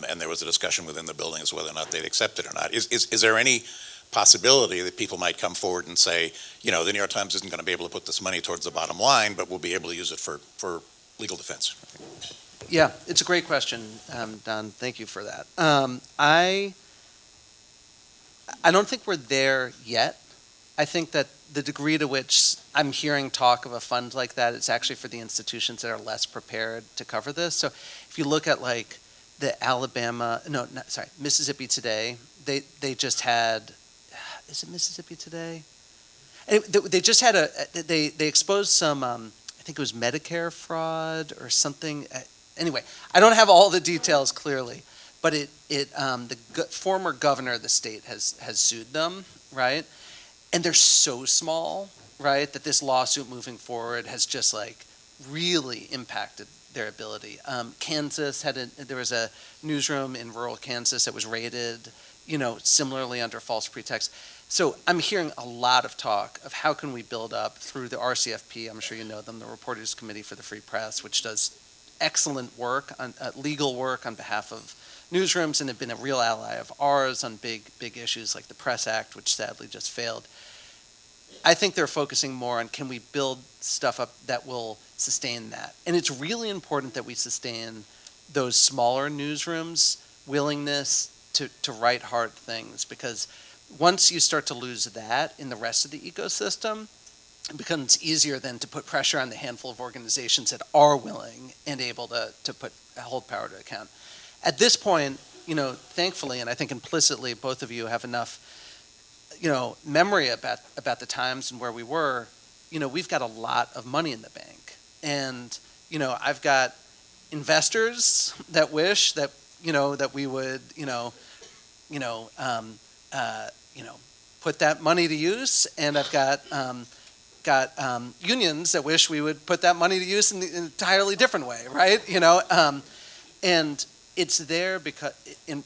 and there was a discussion within the building as whether or not they'd accept it or not. Is there any possibility that people might come forward and say, the New York Times isn't going to be able to put this money towards the bottom line, but we'll be able to use it for legal defense? Yeah, it's a great question, Don. Thank you for that. I don't think we're there yet. I think that the degree to which I'm hearing talk of a fund like that, it's actually for the institutions that are less prepared to cover this. So if you look at like the Mississippi Today, they just had, is it Mississippi Today? They just had they exposed some, I think it was Medicare fraud or something. Anyway, I don't have all the details clearly, but former governor of the state has sued them, right? And they're so small, right, that this lawsuit moving forward has just like really impacted their ability. Kansas there was a newsroom in rural Kansas that was raided, similarly under false pretext. So I'm hearing a lot of talk of how can we build up through the RCFP, I'm sure you know them, the Reporters Committee for the Free Press, which does excellent work, legal work on behalf of newsrooms and have been a real ally of ours on big issues like the Press Act, which sadly just failed. I think they're focusing more on can we build stuff up that will sustain that. And it's really important that we sustain those smaller newsrooms' willingness to write hard things, because once you start to lose that in the rest of the ecosystem, it becomes easier then to put pressure on the handful of organizations that are willing and able to hold power to account. At this point, thankfully, and I think implicitly, both of you have enough, memory about the times and where we were. We've got a lot of money in the bank, and I've got investors that wish that that we would put that money to use, and I've got unions that wish we would put that money to use in an entirely different way, right? And it's there because, in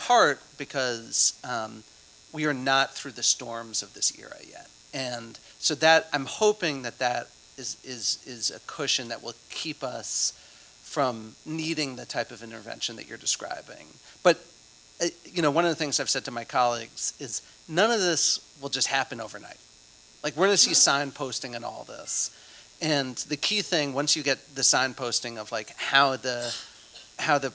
part, because we are not through the storms of this era yet, and so that I'm hoping that is a cushion that will keep us from needing the type of intervention that you're describing. But one of the things I've said to my colleagues is none of this will just happen overnight. Like, we're going to see signposting and all this. And the key thing, once you get the signposting of like how the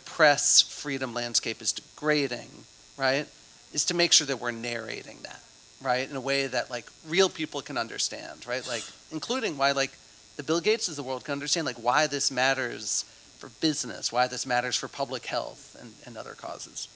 press freedom landscape is degrading, right, is to make sure that we're narrating that, right, in a way that like real people can understand, right, like including why like the Bill Gates of the world can understand like why this matters for business, why this matters for public health and other causes.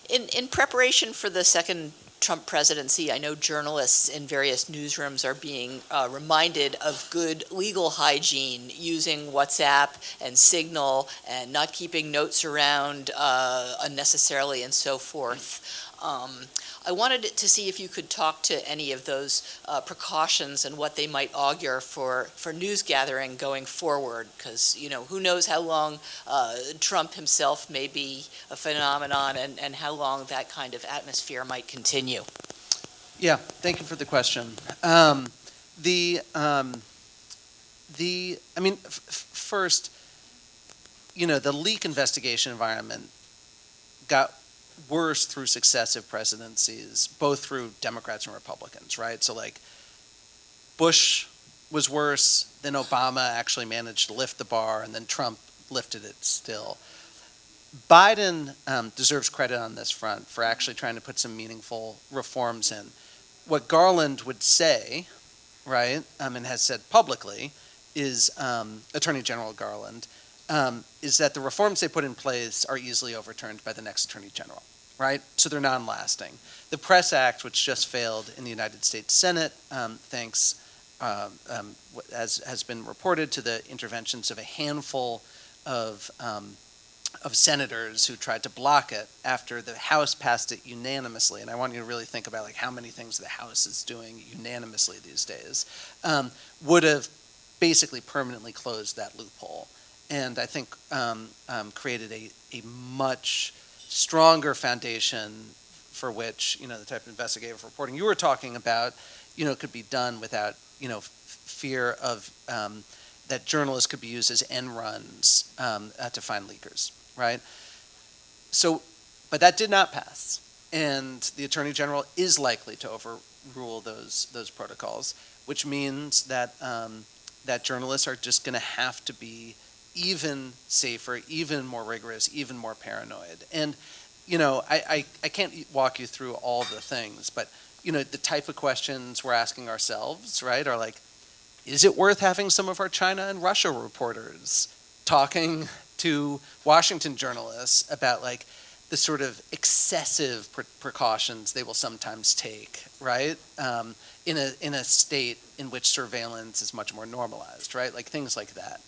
In preparation for the second Trump presidency, I know journalists in various newsrooms are being reminded of good legal hygiene, using WhatsApp and Signal and not keeping notes around unnecessarily and so forth. I wanted to see if you could talk to any of those precautions and what they might augur for news gathering going forward, because who knows how long Trump himself may be a phenomenon and how long that kind of atmosphere might continue. Yeah, thank you for the question. First, the leak investigation environment got worse through successive presidencies, both through Democrats and Republicans, right? So like Bush was worse, then Obama actually managed to lift the bar, and then Trump lifted it still. Biden deserves credit on this front for actually trying to put some meaningful reforms in. What Garland would say, right, and has said publicly, is Attorney General Garland, is that the reforms they put in place are easily overturned by the next Attorney General, right? So they're non-lasting. The Press Act, which just failed in the United States Senate, thanks, as has been reported, to the interventions of a handful of senators who tried to block it after the House passed it unanimously. And I want you to really think about like how many things the House is doing unanimously these days, would have basically permanently closed that loophole. And I think created a much stronger foundation for which, the type of investigative reporting you were talking about, could be done without, fear of that journalists could be used as end runs to find leakers, right? So, but that did not pass. And the Attorney General is likely to overrule those protocols, which means that that journalists are just going to have to be even safer, even more rigorous, even more paranoid. And, I can't walk you through all the things, but, the type of questions we're asking ourselves, right, are like, is it worth having some of our China and Russia reporters talking to Washington journalists about, like, the sort of excessive precautions they will sometimes take, right, in a state in which surveillance is much more normalized, right, like things like that.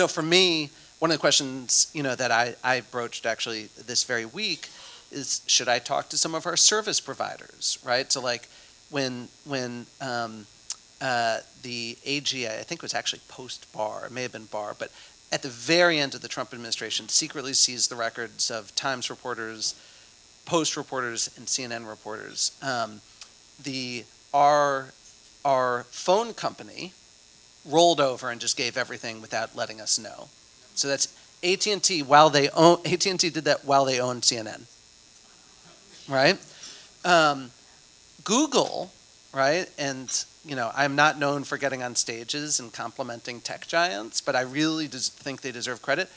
For me, one of the questions, that I broached actually this very week is, should I talk to some of our service providers, right? So like when the AG, I think it was actually post-Barr, it may have been Barr, but at the very end of the Trump administration, secretly seized the records of Times reporters, Post reporters, and CNN reporters. Our phone company rolled over and just gave everything without letting us know. So that's AT&T. AT&T did that while they owned CNN, right? Google, right? And I'm not known for getting on stages and complimenting tech giants, but I really think they deserve credit.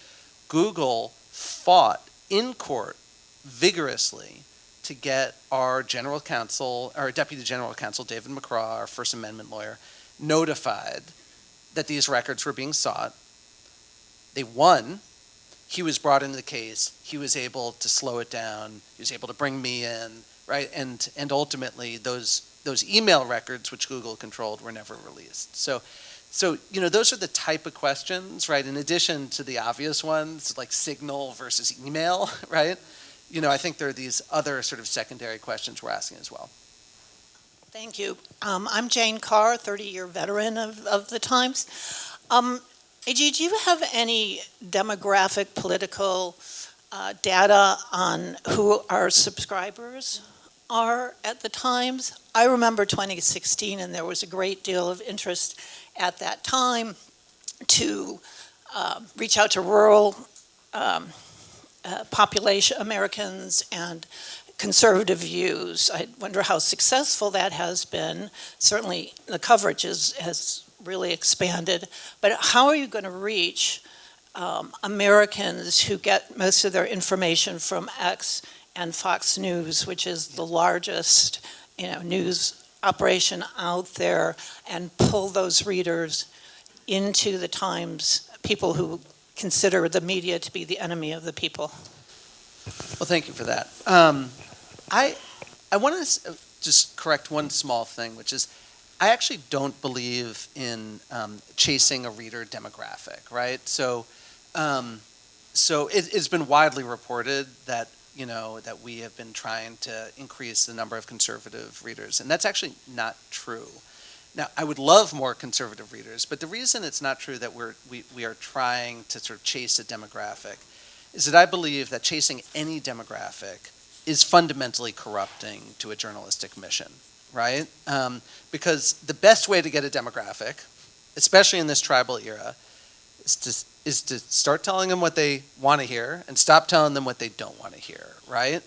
Google fought in court vigorously to get our general counsel, our deputy general counsel, David McCraw, our First Amendment lawyer, notified that these records were being sought. They won. He was brought into the case. He was able to slow it down. He was able to bring me in, right? And ultimately, those email records, which Google controlled, were never released. So those are the type of questions, right? In addition to the obvious ones, like signal versus email, right? I think there are these other sort of secondary questions we're asking as well. Thank you. I'm Jane Carr, 30-year veteran of the Times. AG, do you have any demographic, political data on who our subscribers are at the Times? I remember 2016, and there was a great deal of interest at that time to reach out to rural population Americans and conservative views. I wonder how successful that has been. Certainly the coverage has really expanded, but how are you going to reach Americans who get most of their information from X and Fox News, which is the largest news operation out there, and pull those readers into the Times, people who consider the media to be the enemy of the people? Well, thank you for that. I want to just correct one small thing, which is I actually don't believe in chasing a reader demographic, right? So it's been widely reported that that we have been trying to increase the number of conservative readers, and that's actually not true. Now, I would love more conservative readers, but the reason it's not true that we are trying to sort of chase a demographic is that I believe that chasing any demographic is fundamentally corrupting to a journalistic mission, right? Because the best way to get a demographic, especially in this tribal era, is to start telling them what they want to hear and stop telling them what they don't want to hear, right?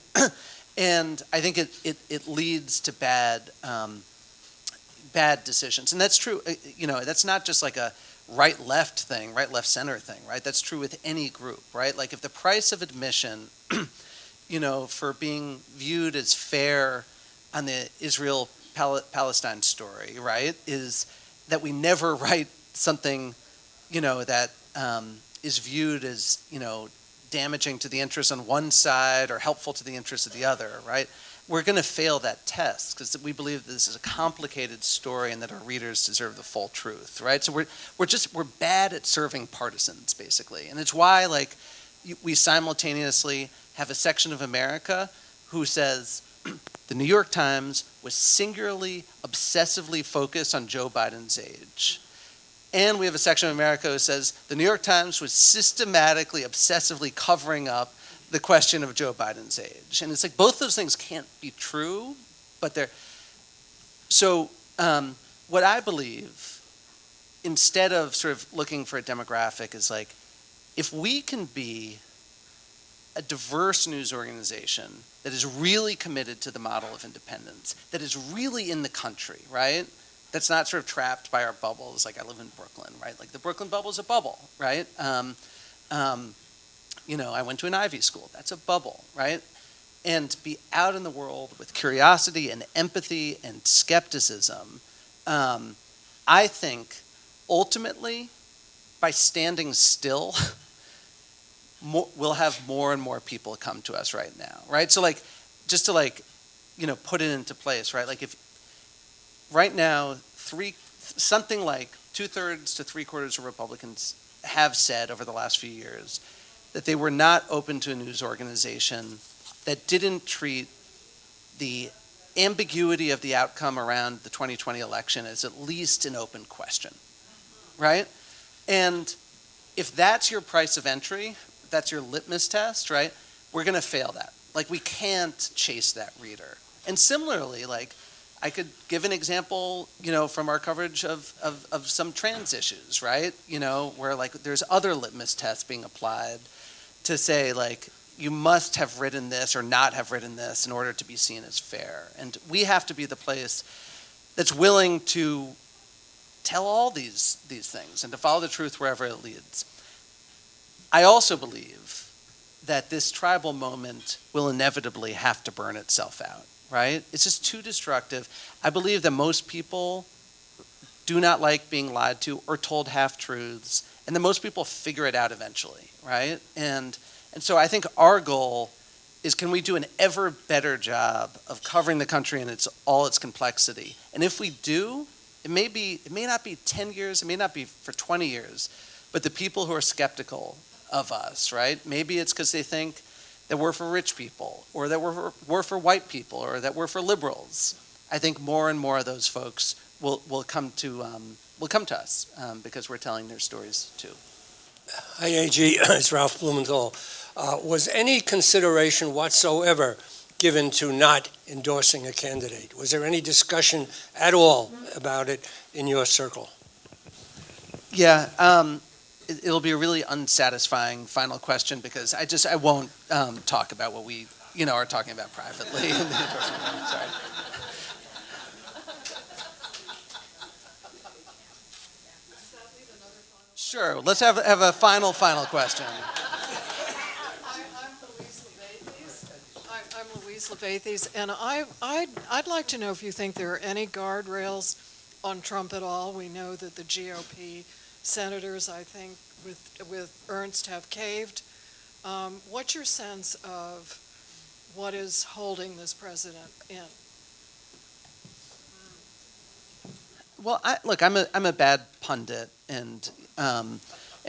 And I think it leads to bad decisions. And that's true, that's not just like a right-left thing, right-left-center thing, right? That's true with any group, right? Like if the price of admission, for being viewed as fair on the Israel-Palestine story, right, is that we never write something, that is viewed as, damaging to the interests on one side or helpful to the interests of the other, right? We're going to fail that test because we believe this is a complicated story and that our readers deserve the full truth, right? So we're bad at serving partisans, basically. And it's why, like, we simultaneously have a section of America who says the New York Times was singularly, obsessively focused on Joe Biden's age. And we have a section of America who says the New York Times was systematically, obsessively covering up the question of Joe Biden's age. And it's like both those things can't be true, but they're... So what I believe, instead of sort of looking for a demographic, is like, if we can be a diverse news organization that is really committed to the model of independence, that is really in the country, right? That's not sort of trapped by our bubbles. Like I live in Brooklyn, right? Like the Brooklyn bubble is a bubble, right? I went to an Ivy school. That's a bubble, right? And be out in the world with curiosity and empathy and skepticism. I think ultimately, by standing still, we'll have more and more people come to us right now, right? So just to put it into place, right? Like if right now, something like 2/3 to 3/4 of Republicans have said over the last few years that they were not open to a news organization that didn't treat the ambiguity of the outcome around the 2020 election as at least an open question, right? And if that's your price of entry, that's your litmus test, right? We're going to fail that. Like, we can't chase that reader. And similarly, I could give an example, from our coverage of some trans issues, right? Where there's other litmus tests being applied to say you must have written this or not have written this in order to be seen as fair. And we have to be the place that's willing to tell all these things and to follow the truth wherever it leads. I also believe that this tribal moment will inevitably have to burn itself out, right? It's just too destructive. I believe that most people do not like being lied to or told half-truths, and that most people figure it out eventually, right? And so I think our goal is, can we do an ever better job of covering the country in all its complexity? And if we do, it may not be 10 years, it may not be for 20 years, but the people who are skeptical of us, right? Maybe it's because they think that we're for rich people, or that we're for white people, or that we're for liberals. I think more and more of those folks will come to us because we're telling their stories too. Hi, AG. It's Ralph Blumenthal. Was any consideration whatsoever given to not endorsing a candidate? Was there any discussion at all about it in your circle? Yeah, it'll be a really unsatisfying final question because I won't talk about what we are talking about privately in the endorsement room. Sorry. Sure. Let's have a final question. I'm Louise Levathes, and I'd like to know if you think there are any guardrails on Trump at all. We know that the GOP senators, I think, with Ernst have caved. What's your sense of what is holding this president in? Well, I'm a bad pundit, and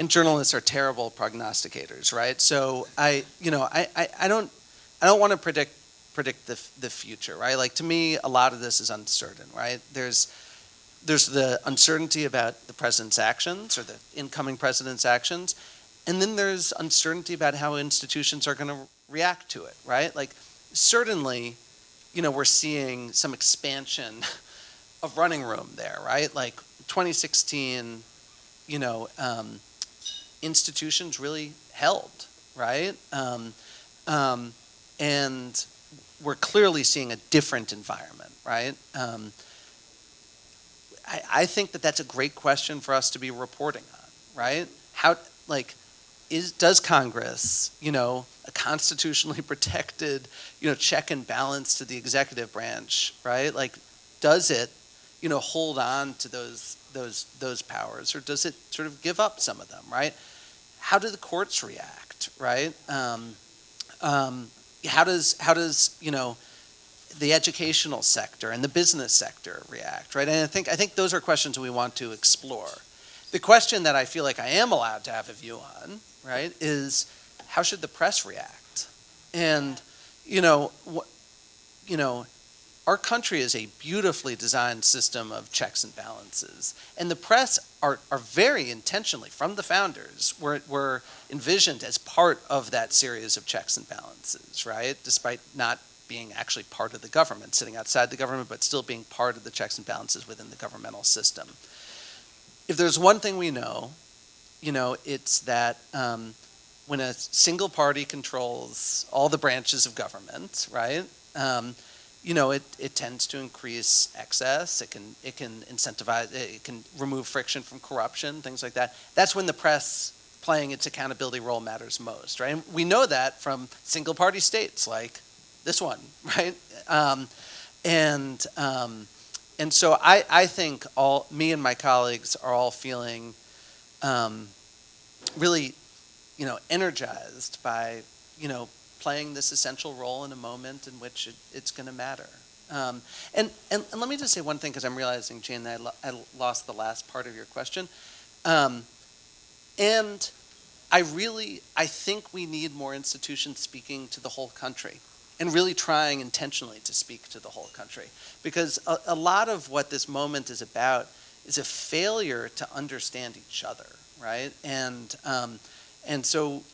journalists are terrible prognosticators, right? So I don't want to predict the future, right? To me, a lot of this is uncertain, right? There's the uncertainty about the president's actions or the incoming president's actions, and then there's uncertainty about how institutions are going to react to it, right? Certainly, we're seeing some expansion of running room there, right? 2016, institutions really held, right? And we're clearly seeing a different environment, right? I think that's a great question for us to be reporting on, right? Does Congress, a constitutionally protected, check and balance to the executive branch, right? Does it, hold on to those powers, or does it sort of give up some of them, right? How do the courts react, right? How does the educational sector and the business sector react, right? And I think those are questions we want to explore. The question that I feel like I am allowed to have a view on, right, is how should the press react? And our country is a beautifully designed system of checks and balances, and the press are very intentionally, from the founders, were envisioned as part of that series of checks and balances, right? Despite not being actually part of the government, sitting outside the government, but still being part of the checks and balances within the governmental system. If there's one thing we know, it's that when a single party controls all the branches of government, right? It tends to increase excess. It can incentivize. It can remove friction from corruption, things like that. That's when the press playing its accountability role matters most, right? And we know that from single-party states like this one, right? And so I think me and my colleagues are all feeling really, energized by, playing this essential role in a moment in which it's going to matter. And let me just say one thing, because I'm realizing, Jane, that I lost the last part of your question. And I think we need more institutions speaking to the whole country and really trying intentionally to speak to the whole country. Because a lot of what this moment is about is a failure to understand each other, right? And so,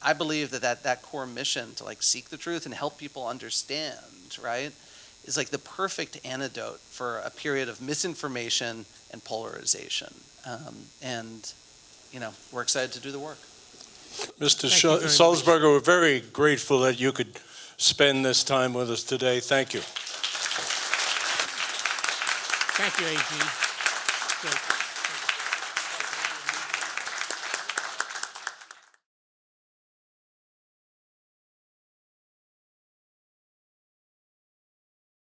I believe that core mission to seek the truth and help people understand, right, is the perfect antidote for a period of misinformation and polarization. We're excited to do the work. Mr. Sulzberger, we're very grateful that you could spend this time with us today. Thank you. Thank you, AG.